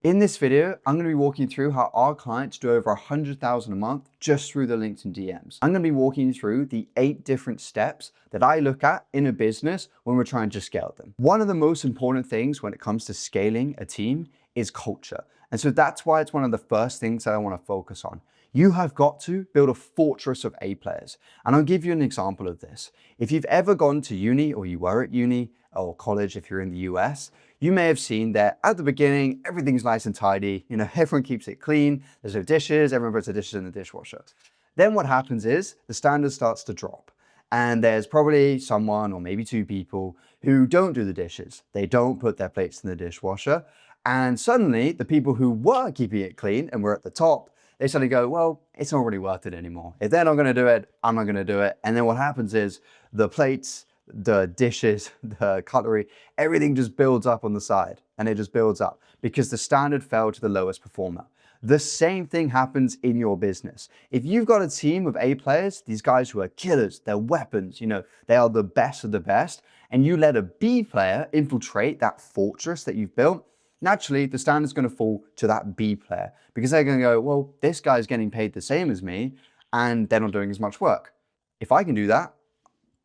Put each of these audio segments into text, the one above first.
In this video, I'm going to be walking you through how our clients do over 100,000 a month just through the LinkedIn DMs. I'm going to be walking you through the 8 different steps that I look at in a business when we're trying to scale them. One of the most important things when it comes to scaling a team is culture. And so that's why it's one of the first things that I want to focus on. You have got to build a fortress of A players. And I'll give you an example of this. If you've ever gone to uni, or you were at uni or college if you're in the US, you may have seen that at the beginning, everything's nice and tidy. You know, everyone keeps it clean. There's no dishes. Everyone puts the dishes in the dishwasher. Then what happens is the standard starts to drop. And there's probably someone or maybe 2 people who don't do the dishes. They don't put their plates in the dishwasher. And suddenly the people who were keeping it clean and were at the top, they suddenly go, well, it's not really worth it anymore. If they're not going to do it, I'm not going to do it. And then what happens is the plates, the dishes, the cutlery, everything just builds up on the side, and it just builds up because the standard fell to the lowest performer. The same thing happens in your business. If you've got a team of A players, these guys who are killers, they're weapons, you know, they are the best of the best, and you let a B player infiltrate that fortress that you've built, naturally the standard's going to fall to that B player because they're going to go, well, this guy's getting paid the same as me and they're not doing as much work. If I can do that,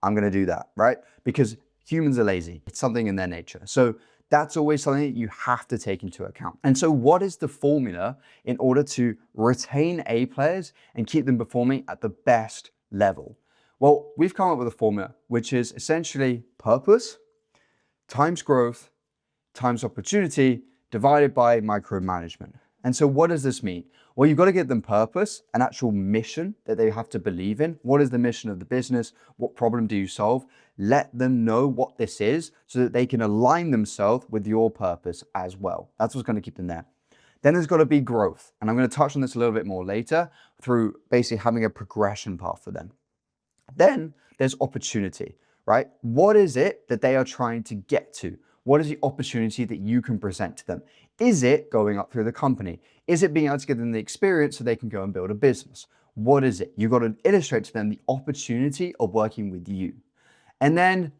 I'm going to do that, right? Because humans are lazy. It's something in their nature. So that's always something that you have to take into account. And so what is the formula in order to retain A players and keep them performing at the best level? Well, we've come up with a formula, which is essentially purpose times growth times opportunity divided by micromanagement. And so what does this mean? Well, you've got to give them purpose, an actual mission that they have to believe in. What is the mission of the business? What problem do you solve? Let them know what this is so that they can align themselves with your purpose as well. That's what's going to keep them there. Then there's got to be growth. And I'm going to touch on this a little bit more later through basically having a progression path for them. Then there's opportunity, right? What is it that they are trying to get to? What is the opportunity that you can present to them? Is it going up through the company? Is it being able to give them the experience so they can go and build a business? What is it? You've got to illustrate to them the opportunity of working with you. And then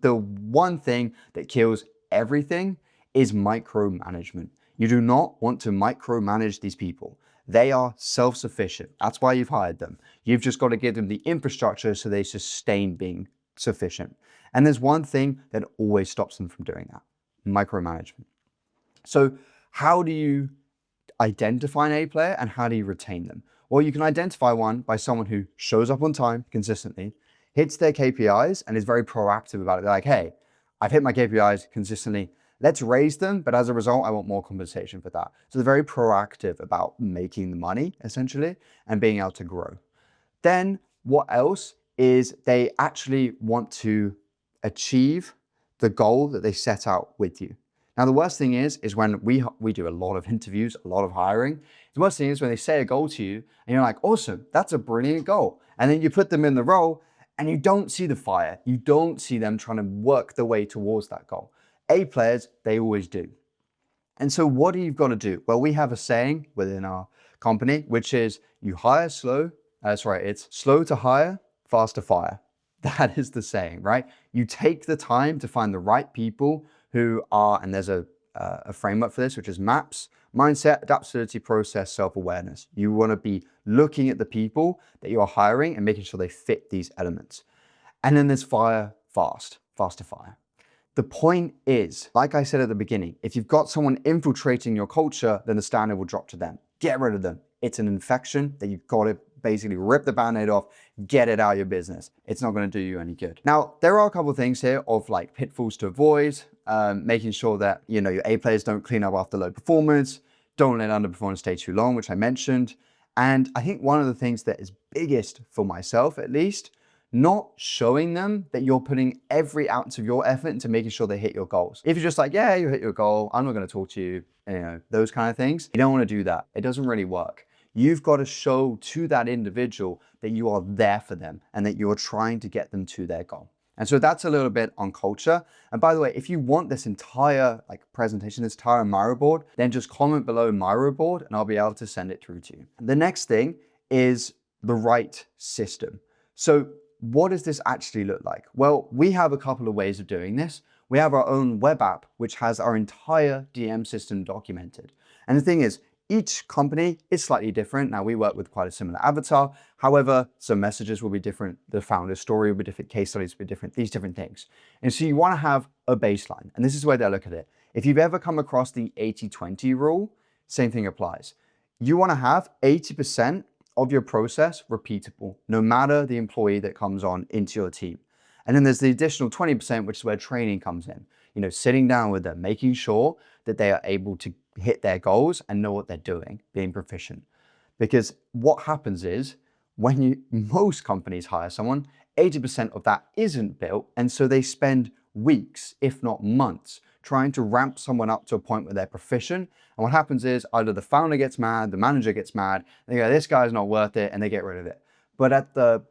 the one thing that kills everything is micromanagement. You do not want to micromanage these people. They are self-sufficient. That's why you've hired them. You've just got to give them the infrastructure so they sustain being sufficient. And there's one thing that always stops them from doing that: micromanagement. So how do you identify an A player and how do you retain them? Well, you can identify one by someone who shows up on time consistently, hits their KPIs, and is very proactive about it. They're like, hey, I've hit my KPIs consistently. Let's raise them, but as a result, I want more compensation for that. So they're very proactive about making the money, essentially, and being able to grow. Then what else is they actually want to achieve the goal that they set out with you. Now, the worst thing is when we do a lot of interviews, a lot of hiring, the worst thing is when they say a goal to you and you're like, awesome, that's a brilliant goal. And then you put them in the role and you don't see the fire. You don't see them trying to work their way towards that goal. A players, they always do. And so what do you got to do? Well, we have a saying within our company, which is it's slow to hire, fast to fire. That is the saying, right? You take the time to find the right people who are, and there's a framework for this, which is MAPS: mindset, adaptability, process, self-awareness. You want to be looking at the people that you're hiring and making sure they fit these elements. And then there's fire fast to fire. The point is, like I said at the beginning, if you've got someone infiltrating your culture, then the standard will drop to them. Get rid of them. It's an infection that you've got to basically rip the band-aid off, get it out of your business. It's not going to do you any good. Now, there are a couple of things here of like pitfalls to avoid, making sure that, you know, your A players don't clean up after low performance, don't let underperformance stay too long, which I mentioned. And I think one of the things that is biggest for myself, at least, not showing them that you're putting every ounce of your effort into making sure they hit your goals. If you're just like, yeah, you hit your goal, I'm not going to talk to you, you know, those kind of things, you don't want to do that. It doesn't really work. You've got to show to that individual that you are there for them and that you're trying to get them to their goal. And so that's a little bit on culture. And by the way, if you want this entire presentation, this entire Miro board, then just comment below Miro board and I'll be able to send it through to you. The next thing is the right system. So what does this actually look like? Well, we have a couple of ways of doing this. We have our own web app, which has our entire DM system documented. And the thing is, each company is slightly different. Now, we work with quite a similar avatar. However, some messages will be different. The founder's story will be different. Case studies will be different. These different things. And so you want to have a baseline. And this is where they look at it. If you've ever come across the 80-20 rule, same thing applies. You want to have 80% of your process repeatable, no matter the employee that comes on into your team. And then there's the additional 20%, which is where training comes in. You know, sitting down with them, making sure that they are able to hit their goals and know what they're doing, being proficient. Because what happens is when most companies hire someone, 80% of that isn't built. And so they spend weeks, if not months, trying to ramp someone up to a point where they're proficient. And what happens is either the founder gets mad, the manager gets mad, they go, this guy's not worth it, and they get rid of it. But at the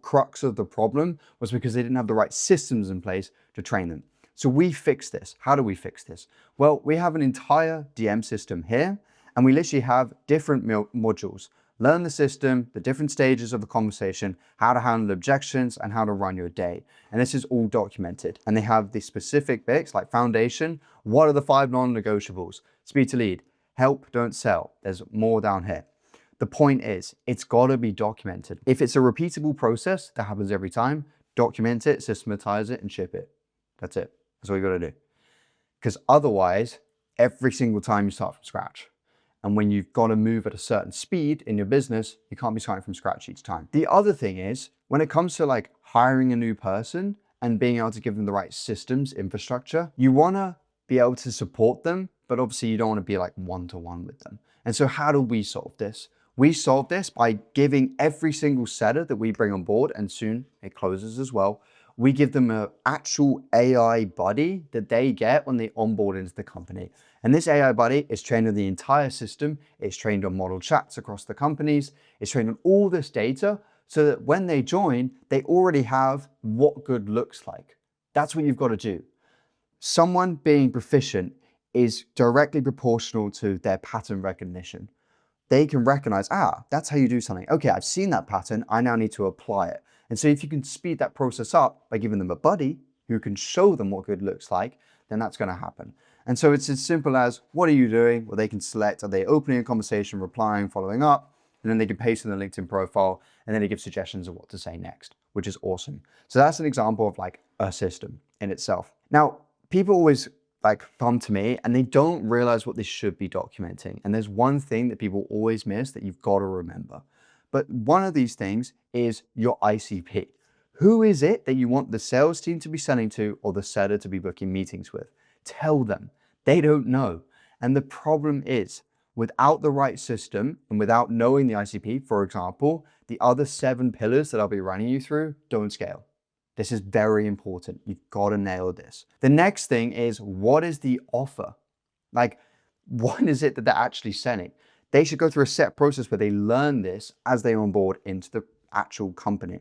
crux of the problem was because they didn't have the right systems in place to train them. So we fix this. How do we fix this? Well, we have an entire DM system here, and we literally have different modules. Learn the system, the different stages of the conversation, how to handle objections, and how to run your day. And this is all documented. And they have the specific bits like foundation. What are the 5 non-negotiables? Speed to lead, help, don't sell. There's more down here. The point is, it's got to be documented. If it's a repeatable process that happens every time, document it, systematize it, and ship it. That's it. That's all you got to do. Because otherwise, every single time you start from scratch. And when you've got to move at a certain speed in your business, you can't be starting from scratch each time. The other thing is, when it comes to like hiring a new person and being able to give them the right systems, infrastructure, you want to be able to support them, but obviously you don't want to be like one-to-one with them. And so how do we solve this? We solve this by giving every single setter that we bring on board, and soon it closes as well, we give them an actual AI buddy that they get when they onboard into the company. And this AI buddy is trained on the entire system. It's trained on model chats across the companies. It's trained on all this data so that when they join, they already have what good looks like. That's what you've got to do. Someone being proficient is directly proportional to their pattern recognition. They can recognize, that's how you do something. Okay, I've seen that pattern. I now need to apply it. And so if you can speed that process up by giving them a buddy who can show them what good looks like, then that's going to happen. And so it's as simple as, what are you doing? Well, they can select, are they opening a conversation, replying, following up, and then they can paste in the LinkedIn profile, and then they give suggestions of what to say next, which is awesome. So that's an example of like a system in itself. Now, people always like come to me and they don't realize what this should be documenting. And there's one thing that people always miss that you've got to remember. But one of these things is your ICP. Who is it that you want the sales team to be selling to or the seller to be booking meetings with? Tell them. They don't know. And the problem is, without the right system and without knowing the ICP, for example, the other 7 pillars that I'll be running you through don't scale. This is very important. You've got to nail this. The next thing is, what is the offer? Like, what is it that they're actually selling? They should go through a set process where they learn this as they onboard into the actual company.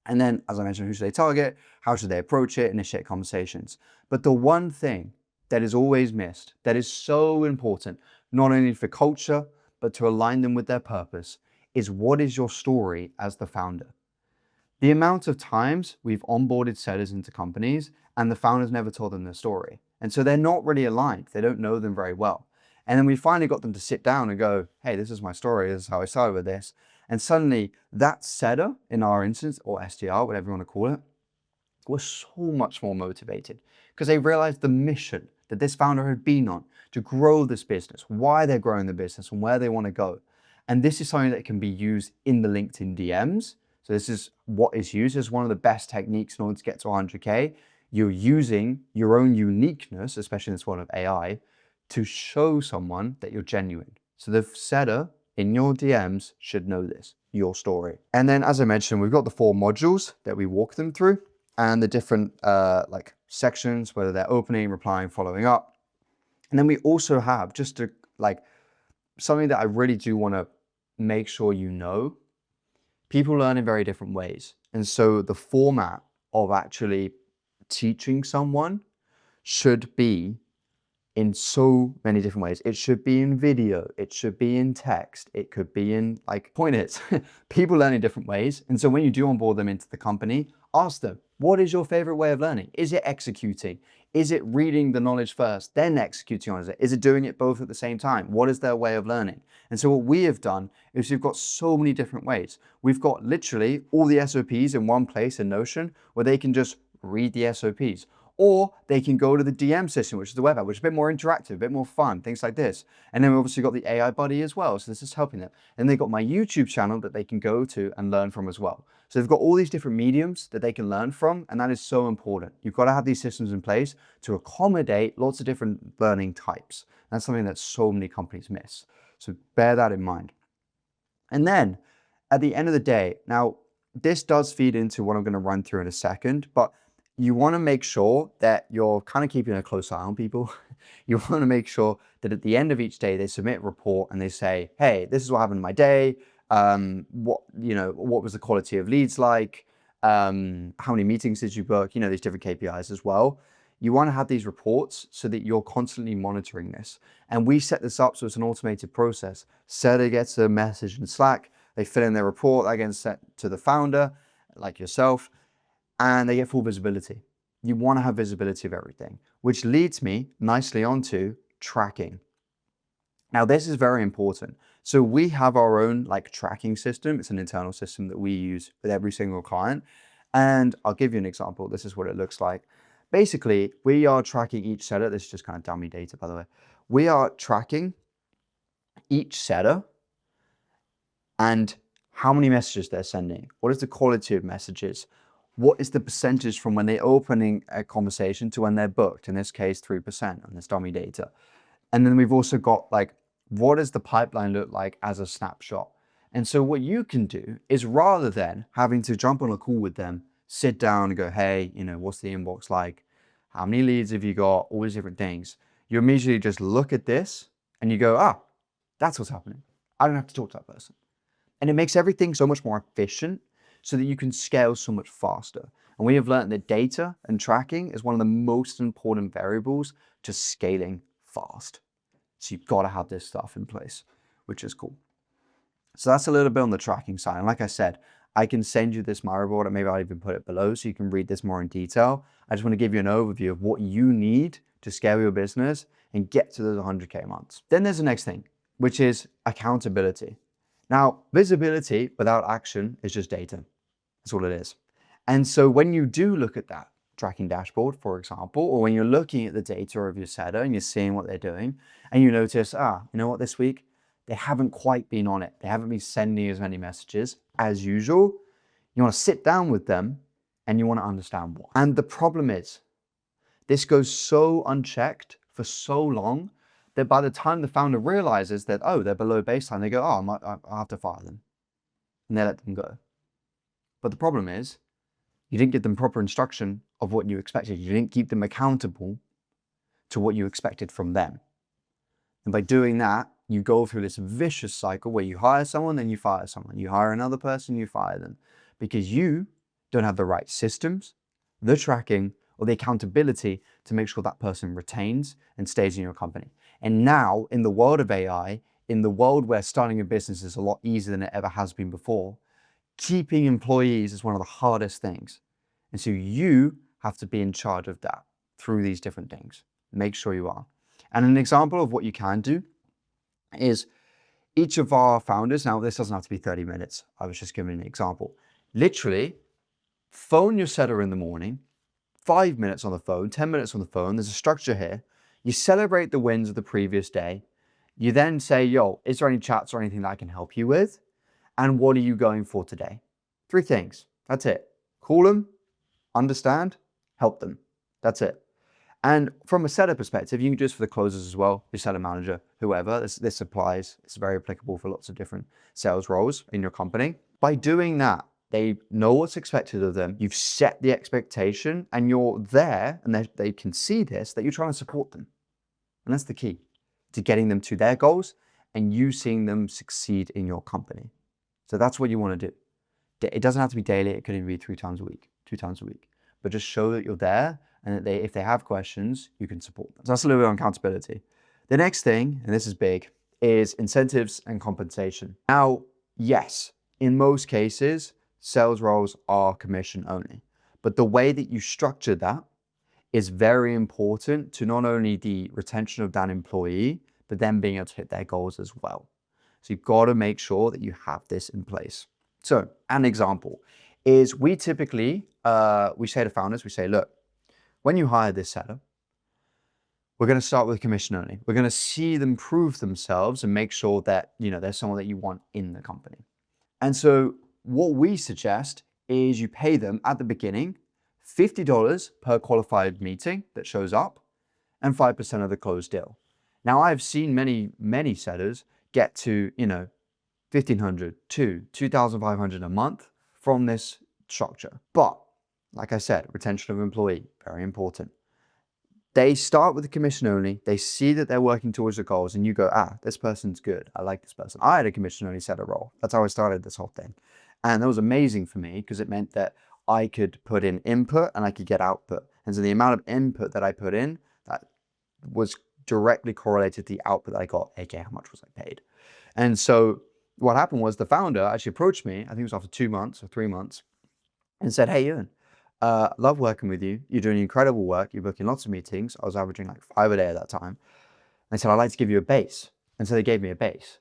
And then, as I mentioned, who should they target? How should they approach it? Initiate conversations. But the one thing that is always missed, that is so important, not only for culture, but to align them with their purpose, is what is your story as the founder? The amount of times we've onboarded sellers into companies and the founders never told them their story. And so they're not really aligned. They don't know them very well. And then we finally got them to sit down and go, hey, this is my story. This is how I started with this. And suddenly that setter in our instance, or SDR, whatever you want to call it, was so much more motivated because they realized the mission that this founder had been on to grow this business, why they're growing the business and where they want to go. And this is something that can be used in the LinkedIn DMs. So this is what is used as one of the best techniques in order to get to 100K. You're using your own uniqueness, especially in this world of AI, to show someone that you're genuine. So the setter in your DMs should know this, your story. And then, as I mentioned, we've got the 4 modules that we walk them through and the different like sections, whether they're opening, replying, following up. And then we also have just to like something that I really do want to make sure you know. People learn in very different ways. And so the format of actually teaching someone should be in so many different ways. It should be in video, it should be in text, it could be in like, point is, people learn in different ways. And so when you do onboard them into the company, ask them, what is your favorite way of learning? Is it executing? Is it reading the knowledge first, then executing on it? Is it doing it both at the same time? What is their way of learning? And so what we have done is we've got so many different ways. We've got literally all the SOPs in one place in Notion where they can just read the SOPs. Or they can go to the DM system, which is the web app, which is a bit more interactive, a bit more fun, things like this. And then we've obviously got the AI buddy as well. So this is helping them. And they've got my YouTube channel that they can go to and learn from as well. So they've got all these different mediums that they can learn from. And that is so important. You've got to have these systems in place to accommodate lots of different learning types. That's something that so many companies miss. So bear that in mind. And then at the end of the day, now this does feed into what I'm going to run through in a second, but you want to make sure that you're kind of keeping a close eye on people. You want to make sure that at the end of each day, they submit a report and they say, hey, this is what happened in my day. What was the quality of leads like? How many meetings did you book? These different KPIs as well. You want to have these reports so that you're constantly monitoring this. And we set this up so it's an automated process. Setter gets a message in Slack, they fill in their report, that gets sent to the founder, like yourself, and they get full visibility. You want to have visibility of everything, which leads me nicely onto tracking. Now, this is very important. So we have our own tracking system. It's an internal system that we use with every single client. And I'll give you an example. This is what it looks like. Basically, we are tracking each setter. This is just kind of dummy data, by the way. We are tracking each setter and how many messages they're sending. What is the quality of messages? What is the percentage from when they're opening a conversation to when they're booked? In this case, 3% on this dummy data. And then we've also got what does the pipeline look like as a snapshot? And so what you can do is rather than having to jump on a call with them, sit down and go, hey, what's the inbox like? How many leads have you got? All these different things. You immediately just look at this and you go, that's what's happening. I don't have to talk to that person. And it makes everything so much more efficient so that you can scale so much faster. And we have learned that data and tracking is one of the most important variables to scaling fast. So you've got to have this stuff in place, which is cool. So that's a little bit on the tracking side. And like I said, I can send you this my report, and maybe I'll even put it below so you can read this more in detail. I just want to give you an overview of what you need to scale your business and get to those 100K months. Then there's the next thing, which is accountability. Now, visibility without action is just data. That's all it is. And so when you do look at that tracking dashboard, for example, or when you're looking at the data of your setter and you're seeing what they're doing, and you notice, this week, they haven't quite been on it. They haven't been sending as many messages as usual. You want to sit down with them and you want to understand why. And the problem is, this goes so unchecked for so long that by the time the founder realizes that, they're below baseline, they go, I'll have to fire them. And they let them go. But the problem is, you didn't give them proper instruction of what you expected. You didn't keep them accountable to what you expected from them. And by doing that, you go through this vicious cycle where you hire someone, then you fire someone. You hire another person, you fire them. Because you don't have the right systems, the tracking, or the accountability to make sure that person retains and stays in your company. And now, in the world of AI, in the world where starting a business is a lot easier than it ever has been before, keeping employees is one of the hardest things. And so you have to be in charge of that through these different things. Make sure you are. And an example of what you can do is each of our founders, now this doesn't have to be 30 minutes, I was just giving an example. Literally, phone your setter in the morning, 5 minutes on the phone, 10 minutes on the phone, there's a structure here. You celebrate the wins of the previous day. You then say, is there any chats or anything that I can help you with? And what are you going for today? 3 things, that's it. Call them, understand, help them. That's it. And from a setter perspective, you can do this for the closers as well, your seller manager, whoever. This applies. It's very applicable for lots of different sales roles in your company. By doing that, they know what's expected of them. You've set the expectation and you're there, and they can see this, that you're trying to support them. And that's the key to getting them to their goals and you seeing them succeed in your company. So that's what you want to do. It doesn't have to be daily. It could even be 3 times a week, 2 times a week. But just show that you're there and that if they have questions, you can support them. So that's a little bit on accountability. The next thing, and this is big, is incentives and compensation. Now, yes, in most cases, sales roles are commission only. But the way that you structure that is very important to not only the retention of that employee, but them being able to hit their goals as well. So you've got to make sure that you have this in place. So an example is we typically, we say to founders, we say, look, when you hire this seller, we're going to start with commission only. We're going to see them prove themselves and make sure that, there's someone that you want in the company. And so what we suggest is you pay them at the beginning $50 per qualified meeting that shows up and 5% of the closed deal. Now, I've seen many sellers get to, $1,500 to $2,500 a month from this structure. But like I said, retention of employee, very important. They start with the commission only. They see that they're working towards the goals and you go, this person's good. I like this person. I had a commission only seller role. That's how I started this whole thing. And that was amazing for me because it meant that I could put in input and I could get output. And so the amount of input that I put in, that was directly correlated to the output that I got, aka how much was I paid. And so what happened was the founder actually approached me, I think it was after 2 months or 3 months, and said, hey, Ewan, love working with you. You're doing incredible work. You're booking lots of meetings. I was averaging like 5 a day at that time. And they said, I'd like to give you a base. And so they gave me a base.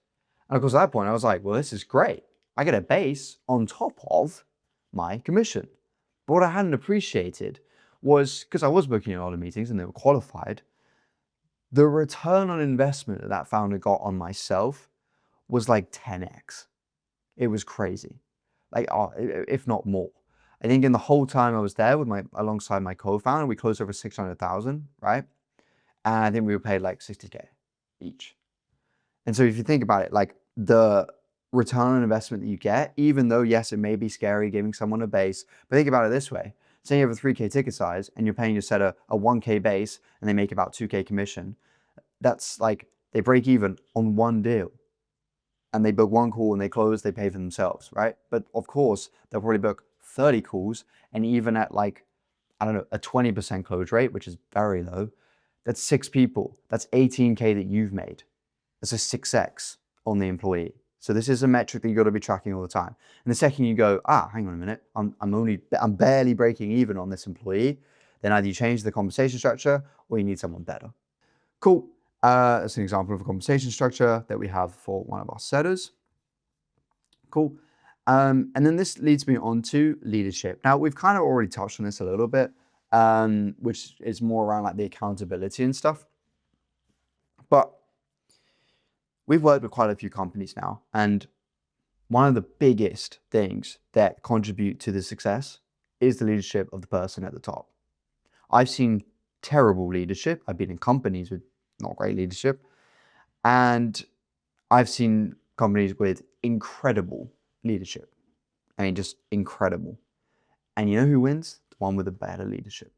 And of course, at that point, I was like, well, this is great. I get a base on top of my commission. But what I hadn't appreciated was, because I was booking a lot of meetings and they were qualified, the return on investment that founder got on myself was like 10x. It was crazy, like if not more. I think in the whole time I was there alongside my co-founder, we closed over 600,000, right? And I think we were paid like 60K each. And so if you think about it, like the return on investment that you get, even though yes, it may be scary giving someone a base, but think about it this way. Say you have a 3K ticket size and you're paying your seller a 1K base and they make about 2K commission. That's like, they break even on one deal. And they book one call and they close, they pay for themselves, right? But of course, they'll probably book 30 calls, and even at like, I don't know, a 20% close rate, which is very low, that's 6 people. That's 18K that you've made. That's a 6x on the employee. So this is a metric that you got to be tracking all the time. And the second you go, hang on a minute, I'm barely breaking even on this employee, then either you change the compensation structure or you need someone better. Cool. That's an example of a compensation structure that we have for one of our setters. Cool. And then this leads me on to leadership. Now, we've kind of already touched on this a little bit, which is more around like the accountability and stuff. But we've worked with quite a few companies now, and one of the biggest things that contribute to the success is the leadership of the person at the top. I've seen terrible leadership. I've been in companies with not great leadership, and I've seen companies with incredible leadership. I mean, just incredible. And you know who wins? The one with the better leadership.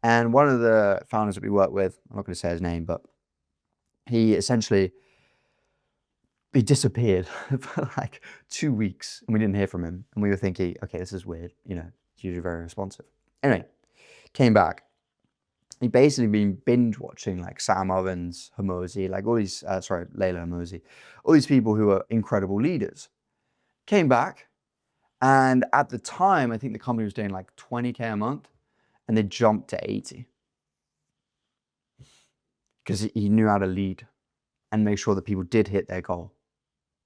And one of the founders that we work with, I'm not going to say his name, but he disappeared for like 2 weeks and we didn't hear from him. And we were thinking, okay, this is weird. He's usually very responsive. Anyway, came back. He'd basically been binge watching like Sam Ovens, Hormozi, like all these, Layla Hormozi, all these people who are incredible leaders. Came back, and at the time, I think the company was doing like 20K a month, and they jumped to 80. Because he knew how to lead and make sure that people did hit their goal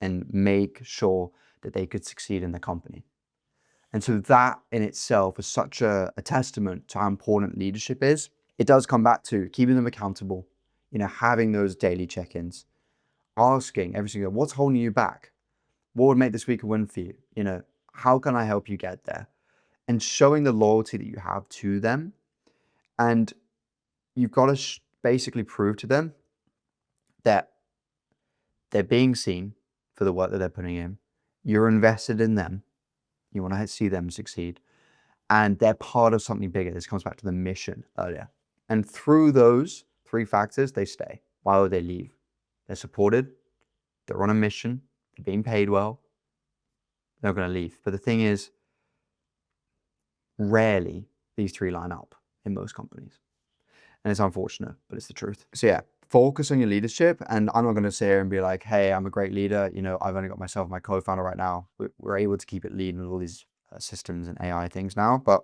and make sure that they could succeed in the company. And so that in itself is such a testament to how important leadership is. It does come back to keeping them accountable, having those daily check-ins, asking every single, what's holding you back? What would make this week a win for you? How can I help you get there? And showing the loyalty that you have to them. And you've got to basically prove to them that they're being seen for the work that they're putting in. You're invested in them. You want to see them succeed. And they're part of something bigger. This comes back to the mission earlier. And through those 3 factors, they stay. Why would they leave? They're supported. They're on a mission. They're being paid well. They're not going to leave. But the thing is, rarely these 3 line up in most companies. And it's unfortunate, but it's the truth. So yeah, focus on your leadership. And I'm not going to sit here and be like, hey, I'm a great leader. I've only got myself and my co-founder right now. We're able to keep it lean with all these systems and AI things now. But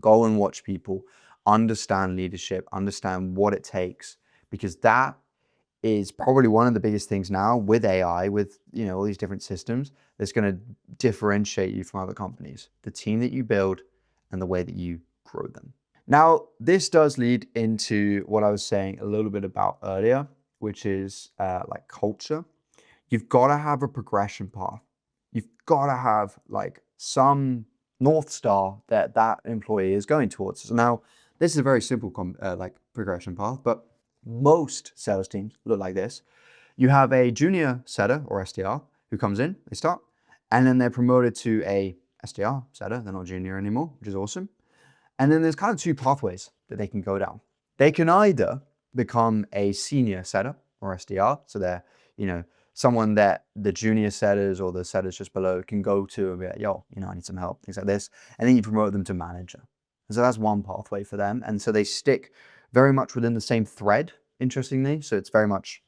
go and watch people understand leadership, understand what it takes, because that is probably one of the biggest things now with AI, with all these different systems that's going to differentiate you from other companies. The team that you build and the way that you grow them. Now, this does lead into what I was saying a little bit about earlier, which is like culture. You've got to have a progression path. You've got to have like some North Star that employee is going towards. So now, this is a very simple like progression path, but most sales teams look like this. You have a junior setter or SDR who comes in, they start, and then they're promoted to a SDR setter. They're not junior anymore, which is awesome. And then there's kind of two pathways that they can go down. They can either become a senior setter or SDR. So they're, someone that the junior setters or the setters just below can go to and be like, yo, I need some help, things like this. And then you promote them to manager. And so that's one pathway for them. And so they stick very much within the same thread, interestingly. So it's very much,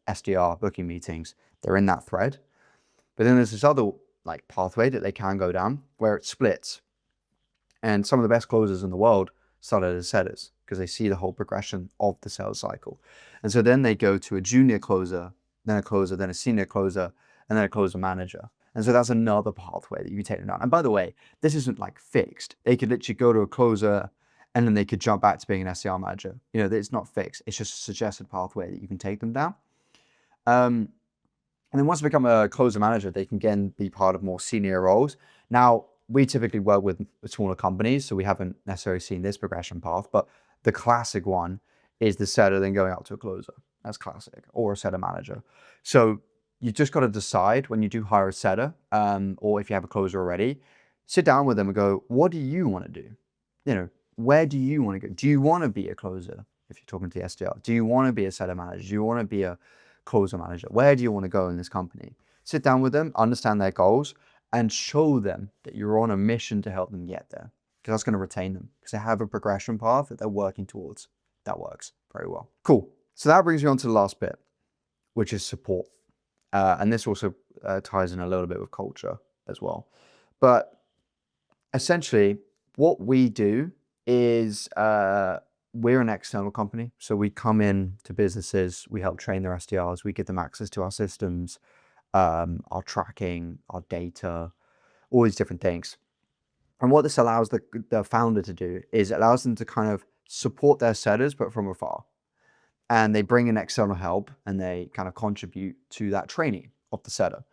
SDR booking meetings. They're in that thread. But then there's this other like pathway that they can go down where it splits. And some of the best closers in the world started as setters because they see the whole progression of the sales cycle. And so then they go to a junior closer, then a senior closer, and then a closer manager. And so that's another pathway that you can take them down. And by the way, this isn't like fixed. They could literally go to a closer and then they could jump back to being an SDR manager. It's not fixed. It's just a suggested pathway that you can take them down. And then once they become a closer manager, they can again be part of more senior roles. Now, we typically work with smaller companies, so we haven't necessarily seen this progression path, but the classic one is the setter then going up to a closer. That's classic, or a setter manager. So you just got to decide when you do hire a setter, or if you have a closer already, sit down with them and go, what do you want to do? Where do you want to go? Do you want to be a closer if you're talking to the SDR? Do you want to be a setter manager? Do you want to be a closer manager? Where do you want to go in this company? Sit down with them, understand their goals, and show them that you're on a mission to help them get there. Because that's going to retain them. Because they have a progression path that they're working towards. That works very well. Cool. So that brings me on to the last bit, which is support. And this also ties in a little bit with culture as well. But essentially, what we do is we're an external company. So we come in to businesses, we help train their SDRs, we give them access to our systems, our tracking, our data, all these different things. And what this allows the founder to do is it allows them to kind of support their setters, but from afar. And they bring in external help and they kind of contribute to that training of the setter,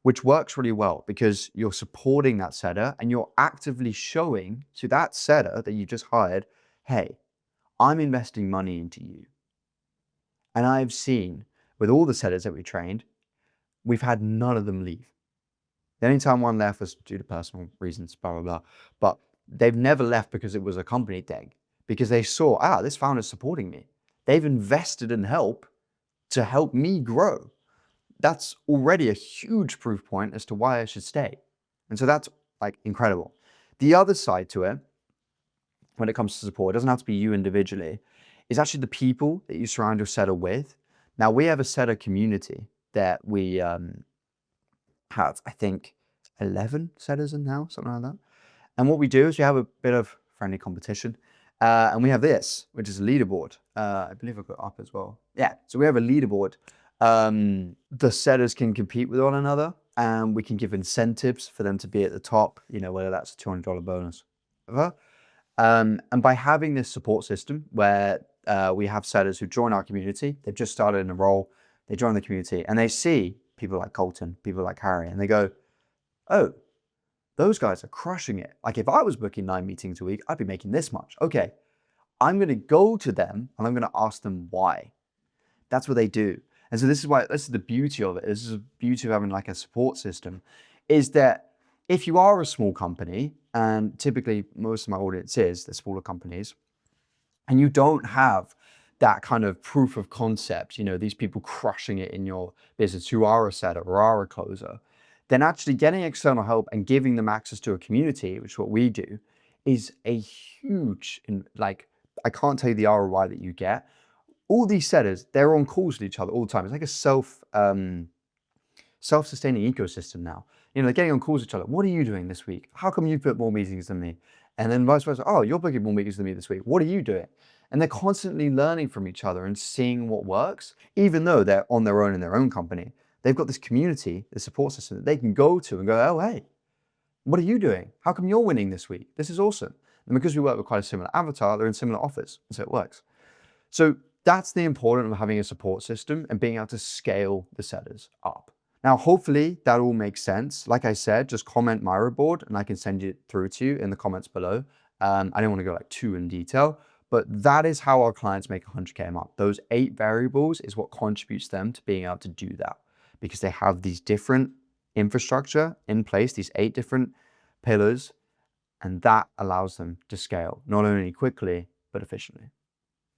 which works really well because you're supporting that setter and you're actively showing to that setter that you just hired, hey, I'm investing money into you. And I've seen with all the setters that we trained, we've had none of them leave. The only time one left was due to personal reasons, blah, blah, blah. But they've never left because it was a company thing, because they saw, this founder's supporting me. They've invested in help to help me grow. That's already a huge proof point as to why I should stay. And so that's like incredible. The other side to it, when it comes to support, it doesn't have to be you individually, is actually the people that you surround your setter with. Now, we have a setter community that we have, I think, 11 setters in now, something like that. And what we do is we have a bit of friendly competition. And we have this, which is a leaderboard. I believe I've got it up as well. Yeah, so we have a leaderboard. The setters can compete with one another, and we can give incentives for them to be at the top, whether that's a $200 bonus. And by having this support system where we have setters who join our community, they've just started in a role, they join the community, and they see people like Colton, people like Harry, and they go, oh, those guys are crushing it. Like if I was booking 9 meetings a week, I'd be making this much. Okay, I'm going to go to them and I'm going to ask them why. That's what they do. And so this is the beauty of it. This is the beauty of having like a support system, is that if you are a small company, and typically most of my audience is, they're smaller companies, and you don't have that kind of proof of concept, these people crushing it in your business who are a setter or are a closer, then actually getting external help and giving them access to a community, which is what we do, is a huge, I can't tell you the ROI that you get. All these setters, they're on calls with each other all the time. It's like a self-sustaining ecosystem now. They're getting on calls with each other. What are you doing this week? How come you put more meetings than me? And then vice versa. Oh, you're booking more meetings than me this week. What are you doing? And they're constantly learning from each other and seeing what works, even though they're on their own in their own company. They've got this community, this support system that they can go to and go, oh, hey, what are you doing? How come you're winning this week? This is awesome. And because we work with quite a similar avatar, they're in similar offers. So it works. So that's the importance of having a support system and being able to scale the sellers up. Now, hopefully that all makes sense. Like I said, just comment Miro board and I can send it through to you in the comments below. I don't want to go like too in detail, but that is how our clients make 100K a month. Those 8 variables is what contributes them to being able to do that, because they have these different infrastructure in place, these 8 different pillars, and that allows them to scale not only quickly, but efficiently.